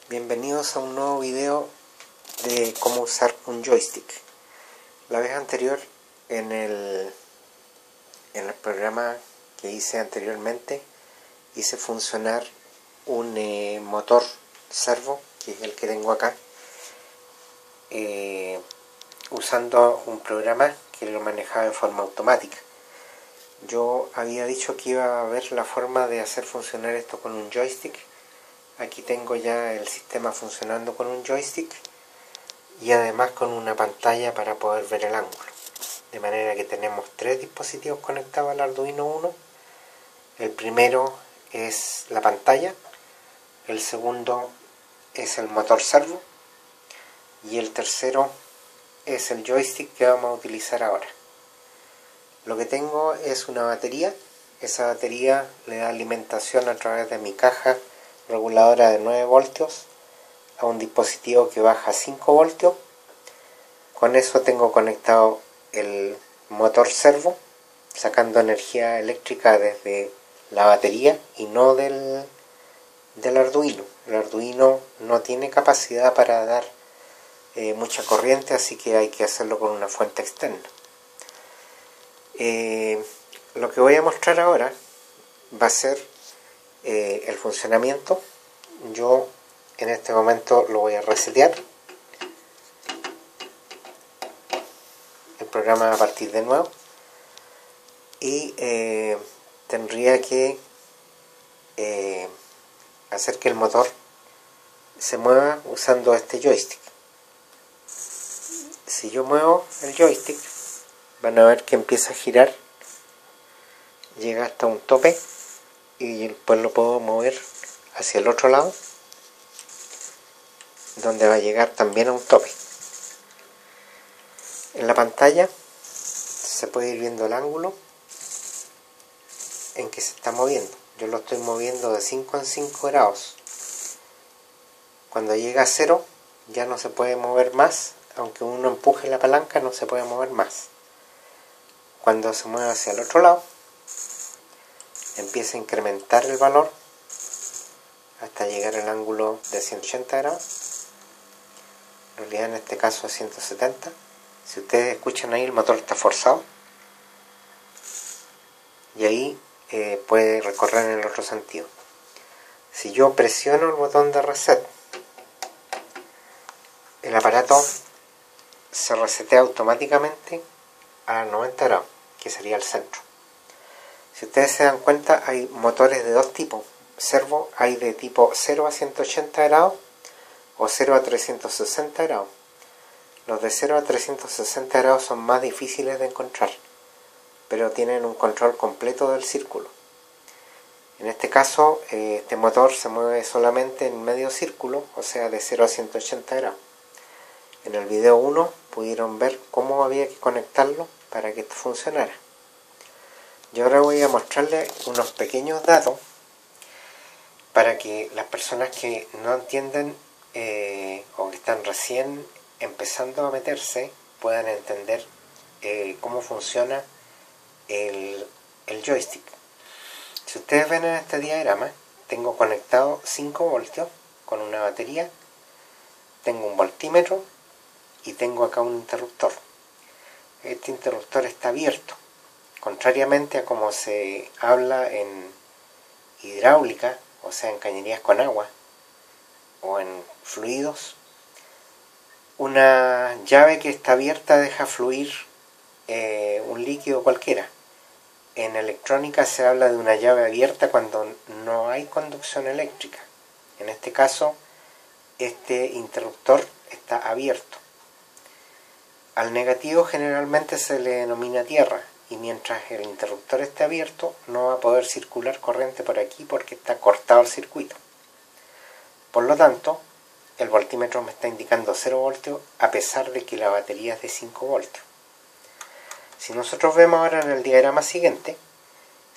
Bienvenidos a un nuevo video de cómo usar un joystick. La vez anterior, en el programa que hice anteriormente, hice funcionar un motor servo, que es el que tengo acá, usando un programa que lo manejaba de forma automática. Yo había dicho que iba a ver la forma de hacer funcionar esto con un joystick. Aquí tengo ya el sistema funcionando con un joystick y además con una pantalla para poder ver el ángulo. De manera que tenemos tres dispositivos conectados al Arduino Uno. El primero es la pantalla, el segundo es el motor servo y el tercero es el joystick que vamos a utilizar ahora. Lo que tengo es una batería. Esa batería le da alimentación a través de mi caja reguladora de 9 voltios a un dispositivo que baja 5 voltios. Con eso tengo conectado el motor servo, sacando energía eléctrica desde la batería y no del Arduino. El Arduino no tiene capacidad para dar mucha corriente, así que hay que hacerlo con una fuente externa. Lo que voy a mostrar ahora va a ser el funcionamiento. Yo en este momento lo voy a resetear. El programa va a partir de nuevo y tendría que hacer que el motor se mueva usando este joystick. Si yo muevo el joystick, van a ver que empieza a girar, llega hasta un tope y después lo puedo mover hacia el otro lado, donde va a llegar también a un tope. En la pantalla se puede ir viendo el ángulo en que se está moviendo. Yo lo estoy moviendo de 5 en 5 grados. Cuando llega a 0 ya no se puede mover más, aunque uno empuje la palanca no se puede mover más. Cuando se mueve hacia el otro lado, empieza a incrementar el valor hasta llegar al ángulo de 180 grados. En realidad en este caso es 170. Si ustedes escuchan ahí, el motor está forzado y ahí puede recorrer en el otro sentido. Si yo presiono el botón de reset, el aparato se resetea automáticamente a 90 grados, que sería el centro. Si ustedes se dan cuenta, hay motores de dos tipos. Servo hay de tipo 0 a 180 grados o 0 a 360 grados. Los de 0 a 360 grados son más difíciles de encontrar, pero tienen un control completo del círculo. En este caso, este motor se mueve solamente en medio círculo, o sea de 0 a 180 grados. En el video 1 pudieron ver cómo había que conectarlo para que esto funcionara. Yo ahora voy a mostrarles unos pequeños datos para que las personas que no entienden o que están recién empezando a meterse puedan entender cómo funciona el joystick. Si ustedes ven en este diagrama, tengo conectado 5 voltios con una batería, tengo un voltímetro y tengo acá un interruptor. Este interruptor está abierto. Contrariamente a como se habla en hidráulica, o sea en cañerías con agua o en fluidos, una llave que está abierta deja fluir un líquido cualquiera. En electrónica se habla de una llave abierta cuando no hay conducción eléctrica. En este caso, este interruptor está abierto. Al negativo generalmente se le denomina tierra, y mientras el interruptor esté abierto no va a poder circular corriente por aquí porque está cortado el circuito. Por lo tanto, el voltímetro me está indicando 0 voltios a pesar de que la batería es de 5 voltios. Si nosotros vemos ahora en el diagrama siguiente,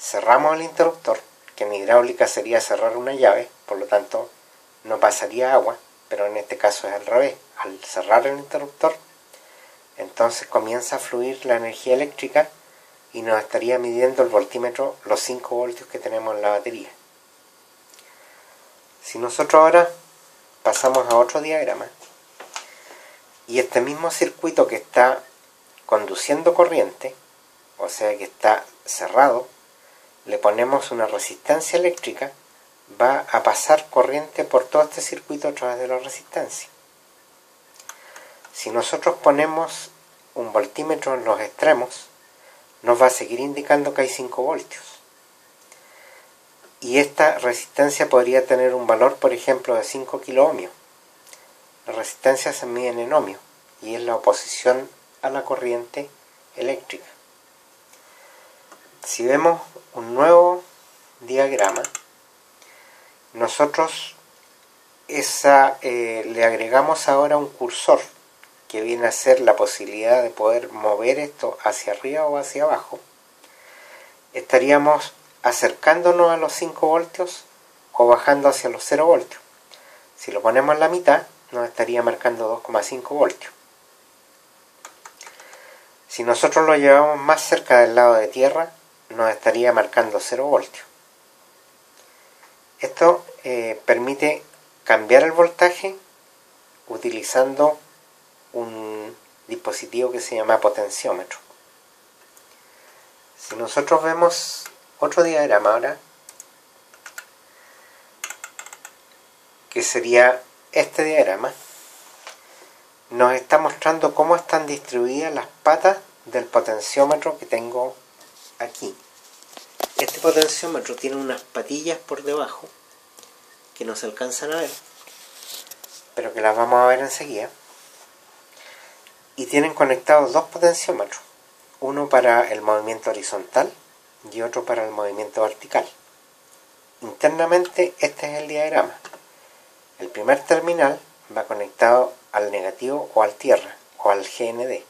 cerramos el interruptor, que en hidráulica sería cerrar una llave, por lo tanto no pasaría agua, pero en este caso es al revés. Al cerrar el interruptor, entonces comienza a fluir la energía eléctrica y nos estaría midiendo el voltímetro los 5 voltios que tenemos en la batería. Si nosotros ahora pasamos a otro diagrama y este mismo circuito que está conduciendo corriente, o sea que está cerrado, le ponemos una resistencia eléctrica, va a pasar corriente por todo este circuito a través de la resistencia. Si nosotros ponemos un voltímetro en los extremos, nos va a seguir indicando que hay 5 voltios. Y esta resistencia podría tener un valor, por ejemplo, de 5 kiloohmios. La resistencia se mide en ohmios y es la oposición a la corriente eléctrica. Si vemos un nuevo diagrama, nosotros le agregamos ahora un cursor que viene a ser la posibilidad de poder mover esto hacia arriba o hacia abajo. Estaríamos acercándonos a los 5 voltios o bajando hacia los 0 voltios. Si lo ponemos en la mitad, nos estaría marcando 2,5 voltios. Si nosotros lo llevamos más cerca del lado de tierra, nos estaría marcando 0 voltios. Esto permite cambiar el voltaje utilizando un dispositivo que se llama potenciómetro. Si nosotros vemos otro diagrama ahora, que sería este diagrama, nos está mostrando cómo están distribuidas las patas del potenciómetro que tengo aquí. Este potenciómetro tiene unas patillas por debajo que no se alcanzan a ver, pero que las vamos a ver enseguida. Y tienen conectados dos potenciómetros, uno para el movimiento horizontal y otro para el movimiento vertical. Internamente este es el diagrama. El primer terminal va conectado al negativo o al tierra o al GND.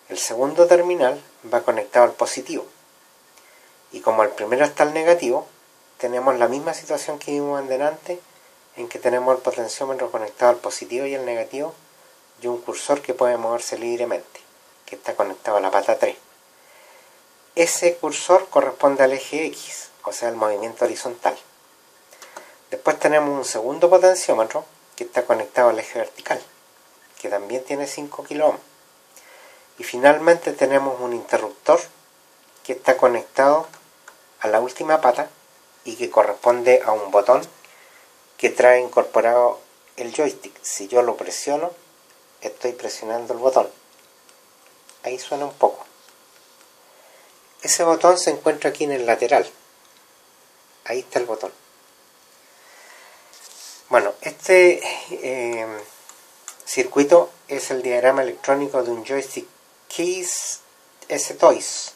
El segundo terminal va conectado al positivo. Y como el primero está al negativo, tenemos la misma situación que vimos antes, en que tenemos el potenciómetro conectado al positivo y al negativo y un cursor que puede moverse libremente, que está conectado a la pata 3. Ese cursor corresponde al eje X, o sea, al movimiento horizontal. Después tenemos un segundo potenciómetro que está conectado al eje vertical, que también tiene 5 kiloohms. Y finalmente tenemos un interruptor que está conectado a la última pata y que corresponde a un botón que trae incorporado el joystick. Si yo lo presiono, estoy presionando el botón. Ahí suena un poco. Ese botón se encuentra aquí en el lateral. Ahí está el botón. Bueno, este circuito es el diagrama electrónico de un joystick Keys S-Toys.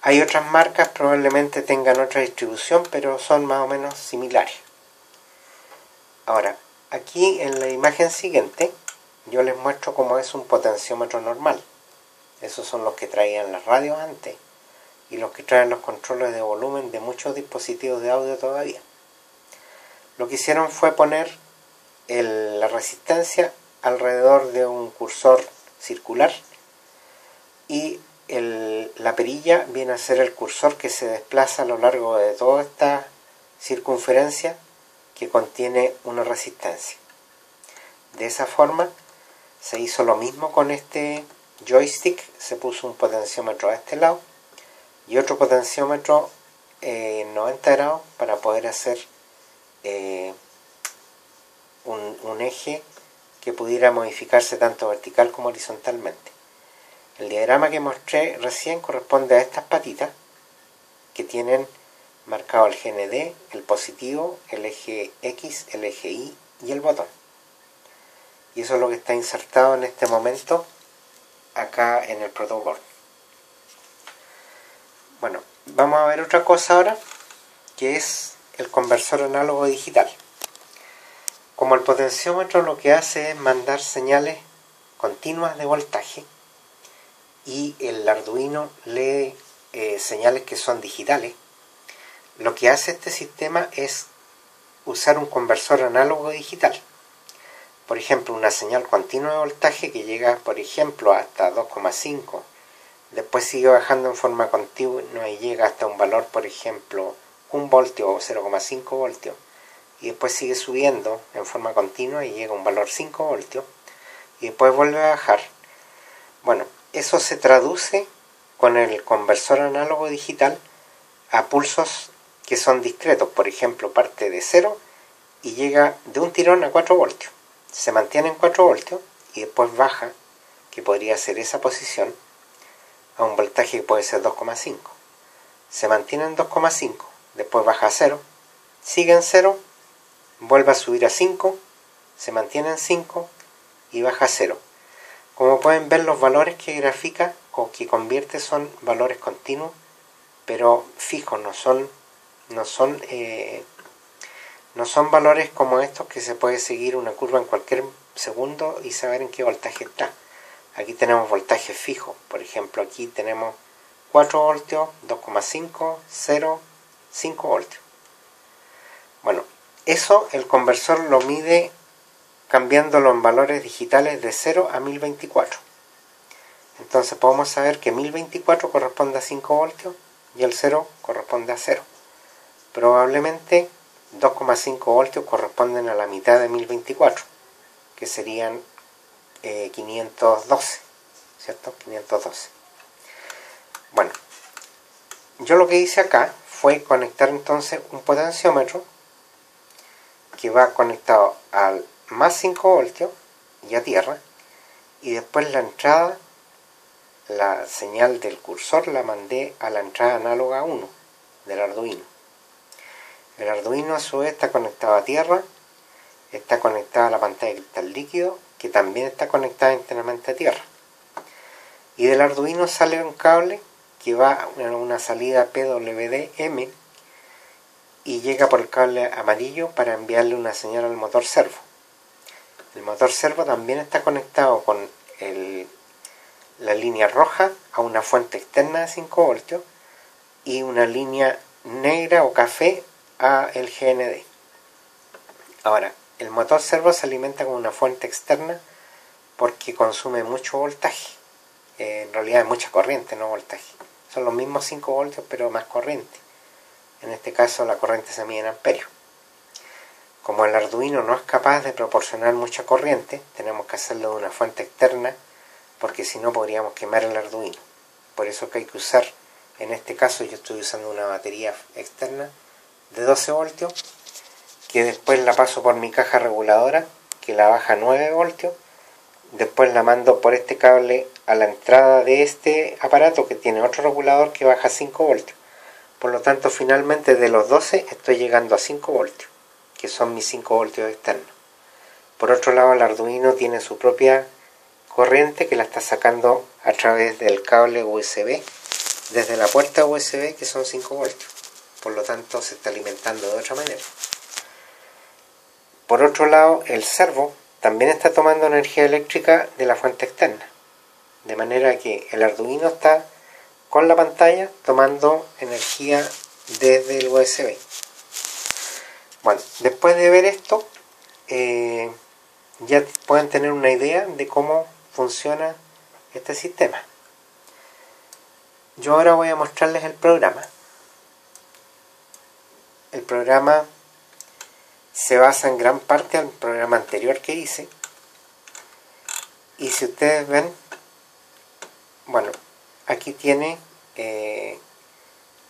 Hay otras marcas, probablemente tengan otra distribución, pero son más o menos similares. Ahora, aquí en la imagen siguiente, yo les muestro cómo es un potenciómetro normal. Esos son los que traían las radios antes y los que traen los controles de volumen de muchos dispositivos de audio todavía. Lo que hicieron fue poner la resistencia alrededor de un cursor circular y la perilla viene a ser el cursor que se desplaza a lo largo de toda esta circunferencia que contiene una resistencia. De esa forma se hizo lo mismo con este joystick, se puso un potenciómetro a este lado y otro potenciómetro en 90 grados para poder hacer un eje que pudiera modificarse tanto vertical como horizontalmente. El diagrama que mostré recién corresponde a estas patitas que tienen marcado el GND, el positivo, el eje X, el eje Y y el botón. Y eso es lo que está insertado en este momento acá en el protoboard. Bueno, vamos a ver otra cosa ahora, que es el conversor análogo digital. Como el potenciómetro lo que hace es mandar señales continuas de voltaje y el Arduino lee señales que son digitales, lo que hace este sistema es usar un conversor análogo digital. Por ejemplo, una señal continua de voltaje que llega, por ejemplo, hasta 2,5, después sigue bajando en forma continua y llega hasta un valor, por ejemplo, 1 voltio o 0,5 voltios, y después sigue subiendo en forma continua y llega a un valor 5 voltios y después vuelve a bajar. Bueno, eso se traduce con el conversor análogo digital a pulsos que son discretos. Por ejemplo, parte de 0 y llega de un tirón a 4 voltios. Se mantiene en 4 voltios y después baja, que podría ser esa posición, a un voltaje que puede ser 2,5. Se mantiene en 2,5, después baja a 0, sigue en 0, vuelve a subir a 5, se mantiene en 5 y baja a 0. Como pueden ver, los valores que grafica o que convierte son valores continuos, pero fijos, no son valores como estos que se puede seguir una curva en cualquier segundo y saber en qué voltaje está. Aquí tenemos voltajes fijos, por ejemplo aquí tenemos 4 voltios, 2,5, 0, 5 voltios. Bueno, eso el conversor lo mide cambiándolo en valores digitales de 0 a 1024. Entonces podemos saber que 1024 corresponde a 5 voltios y el 0 corresponde a 0. Probablemente 2,5 voltios corresponden a la mitad de 1024, que serían 512, ¿cierto? 512. Bueno, yo lo que hice acá fue conectar entonces un potenciómetro que va conectado al más 5 voltios y a tierra, y después la entrada, la señal del cursor la mandé a la entrada análoga 1 del Arduino. El Arduino a su vez está conectado a tierra, está conectado a la pantalla de cristal líquido, que también está conectada internamente a tierra. Y del Arduino sale un cable que va a una salida PWM y llega por el cable amarillo para enviarle una señal al motor servo. El motor servo también está conectado con la línea roja a una fuente externa de 5 voltios y una línea negra o café a el GND. Ahora, el motor servo se alimenta con una fuente externa porque consume mucho voltaje. En realidad es mucha corriente, no voltaje. Son los mismos 5 voltios pero más corriente. En este caso la corriente se mide en amperios. Como el Arduino no es capaz de proporcionar mucha corriente, tenemos que hacerlo de una fuente externa, porque si no podríamos quemar el Arduino. Por eso que hay que usar, en este caso yo estoy usando una batería externa de 12 voltios, que después la paso por mi caja reguladora, que la baja a 9 voltios, después la mando por este cable a la entrada de este aparato que tiene otro regulador que baja a 5 voltios. Por lo tanto, finalmente de los 12 estoy llegando a 5 voltios, que son mis 5 voltios externos. Por otro lado, el Arduino tiene su propia corriente que la está sacando a través del cable USB, desde la puerta USB, que son 5 voltios. Por lo tanto, se está alimentando de otra manera. Por otro lado, el servo también está tomando energía eléctrica de la fuente externa. De manera que el Arduino está con la pantalla tomando energía desde el USB. Bueno, después de ver esto, ya pueden tener una idea de cómo funciona este sistema. Yo ahora voy a mostrarles el programa. El programa se basa en gran parte en el programa anterior que hice. Y si ustedes ven, bueno, aquí tiene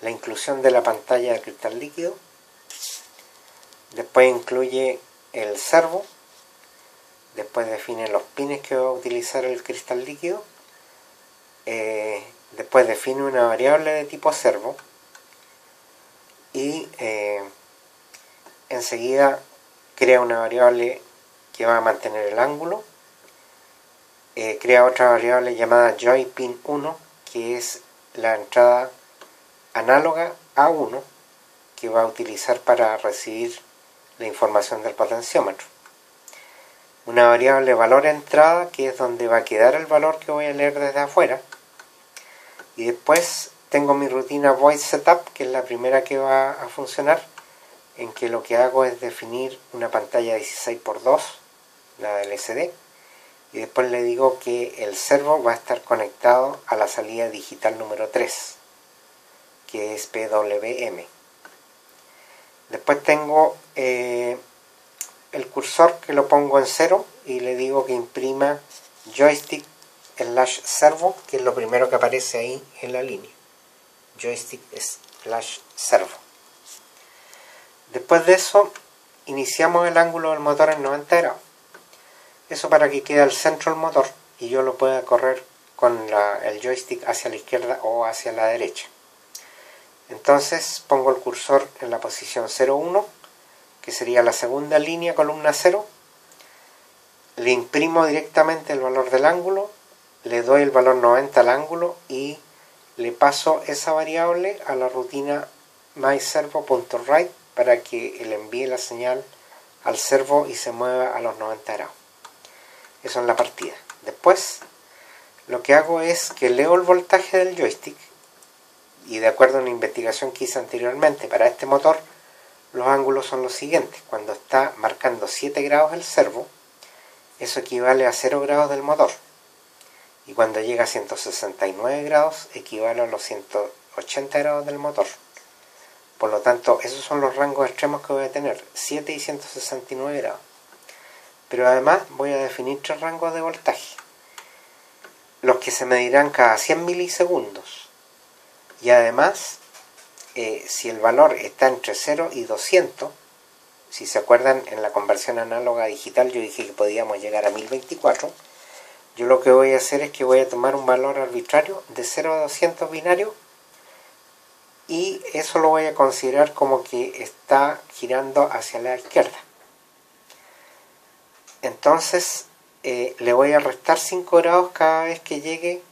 la inclusión de la pantalla de cristal líquido. Después incluye el servo. Después define los pines que va a utilizar el cristal líquido. Después define una variable de tipo servo. Y enseguida crea una variable que va a mantener el ángulo. Crea otra variable llamada joyPin1, que es la entrada análoga A1 que va a utilizar para recibir la información del potenciómetro. Una variable valor entrada, que es donde va a quedar el valor que voy a leer desde afuera. Y después tengo mi rutina void setup, que es la primera que va a funcionar, en que lo que hago es definir una pantalla 16x2, la del LCD, y después le digo que el servo va a estar conectado a la salida digital número 3, que es PWM. Después tengo cursor que lo pongo en 0 y le digo que imprima joystick/servo, que es lo primero que aparece ahí en la línea. Joystick/servo. Después de eso, iniciamos el ángulo del motor en 90 grados. Eso para que quede al centro del motor y yo lo pueda correr con el joystick hacia la izquierda o hacia la derecha. Entonces pongo el cursor en la posición 0,1, que sería la segunda línea, columna 0. Le imprimo directamente el valor del ángulo, le doy el valor 90 al ángulo y le paso esa variable a la rutina myservo.write para que le envíe la señal al servo y se mueva a los 90 grados. Eso es la partida. Después, lo que hago es que leo el voltaje del joystick y de acuerdo a una investigación que hice anteriormente para este motor, los ángulos son los siguientes. Cuando está marcando 7 grados el servo, eso equivale a 0 grados del motor. Y cuando llega a 169 grados, equivale a los 180 grados del motor. Por lo tanto, esos son los rangos extremos que voy a tener, 7 y 169 grados. Pero además voy a definir 3 rangos de voltaje, los que se medirán cada 100 milisegundos. Y además, si el valor está entre 0 y 200, si se acuerdan en la conversión análoga a digital yo dije que podíamos llegar a 1024, yo lo que voy a hacer es que voy a tomar un valor arbitrario de 0 a 200 binario y eso lo voy a considerar como que está girando hacia la izquierda. Entonces le voy a restar 5 grados cada vez que llegue,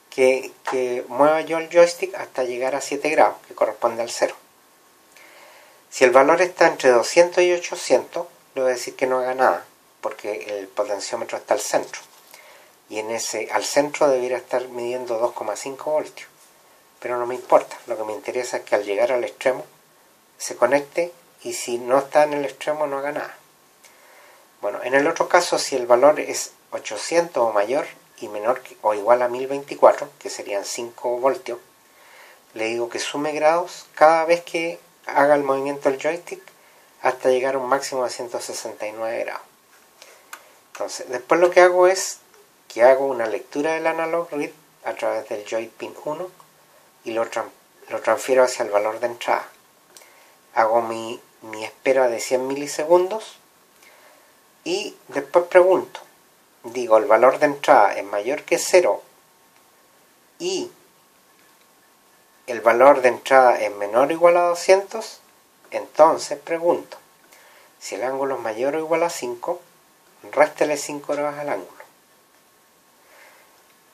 que mueva yo el joystick hasta llegar a 7 grados, que corresponde al 0. Si el valor está entre 200 y 800, le voy a decir que no haga nada, porque el potenciómetro está al centro. Y al centro debiera estar midiendo 2,5 voltios. Pero no me importa, lo que me interesa es que al llegar al extremo se conecte y si no está en el extremo no haga nada. Bueno, en el otro caso, si el valor es 800 o mayor y menor o igual a 1024, que serían 5 voltios, le digo que sume grados cada vez que haga el movimiento del joystick hasta llegar a un máximo de 169 grados. Entonces, después lo que hago es que hago una lectura del analog read a través del joy pin 1 y lo transfiero hacia el valor de entrada. Hago mi espera de 100 milisegundos y después pregunto, digo el valor de entrada es mayor que 0 y el valor de entrada es menor o igual a 200, entonces pregunto, si el ángulo es mayor o igual a 5, réstele 5 grados al ángulo.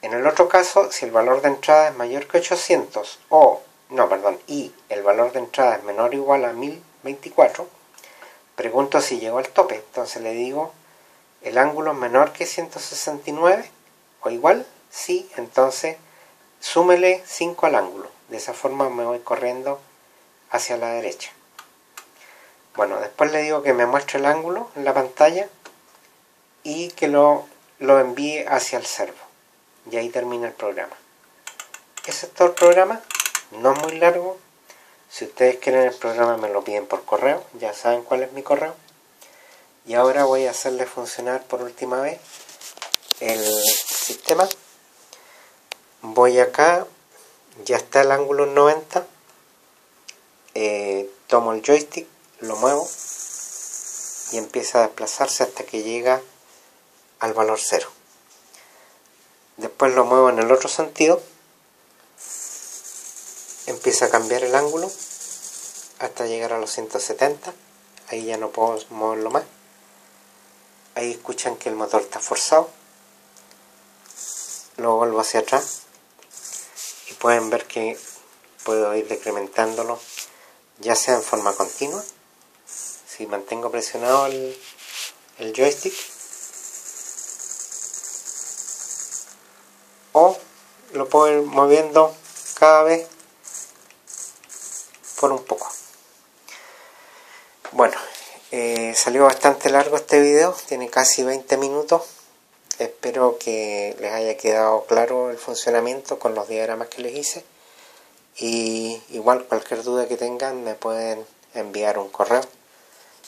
En el otro caso, si el valor de entrada es mayor que 800 y el valor de entrada es menor o igual a 1024, pregunto si llegó al tope. Entonces le digo, ¿el ángulo es menor que 169 o igual? Sí, entonces súmele 5 al ángulo. De esa forma me voy corriendo hacia la derecha. Bueno, después le digo que me muestre el ángulo en la pantalla y que lo envíe hacia el servo. Y ahí termina el programa. Ese es todo el programa, no es muy largo. Si ustedes quieren el programa me lo piden por correo, ya saben cuál es mi correo. Y ahora voy a hacerle funcionar por última vez el sistema. Voy acá, ya está el ángulo en 90. Tomo el joystick, lo muevo y empieza a desplazarse hasta que llega al valor 0. Después lo muevo en el otro sentido, empieza a cambiar el ángulo hasta llegar a los 170, ahí ya no puedo moverlo más. Ahí escuchan que el motor está forzado, lo vuelvo hacia atrás y pueden ver que puedo ir decrementándolo, ya sea en forma continua, si mantengo presionado el joystick, o lo puedo ir moviendo cada vez por un poco. Bueno, salió bastante largo este video, tiene casi 20 minutos. Espero que les haya quedado claro el funcionamiento con los diagramas que les hice. Y igual cualquier duda que tengan me pueden enviar un correo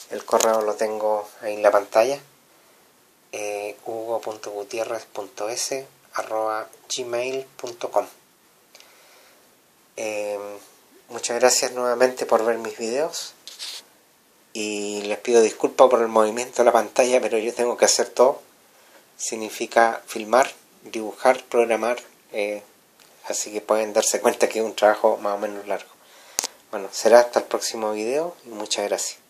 El correo lo tengo ahí en la pantalla, hugo.gutierrez.s@gmail.com. Muchas gracias nuevamente por ver mis videos y les pido disculpas por el movimiento de la pantalla, pero yo tengo que hacer todo. Significa filmar, dibujar, programar, así que pueden darse cuenta que es un trabajo más o menos largo. Bueno, será hasta el próximo video y muchas gracias.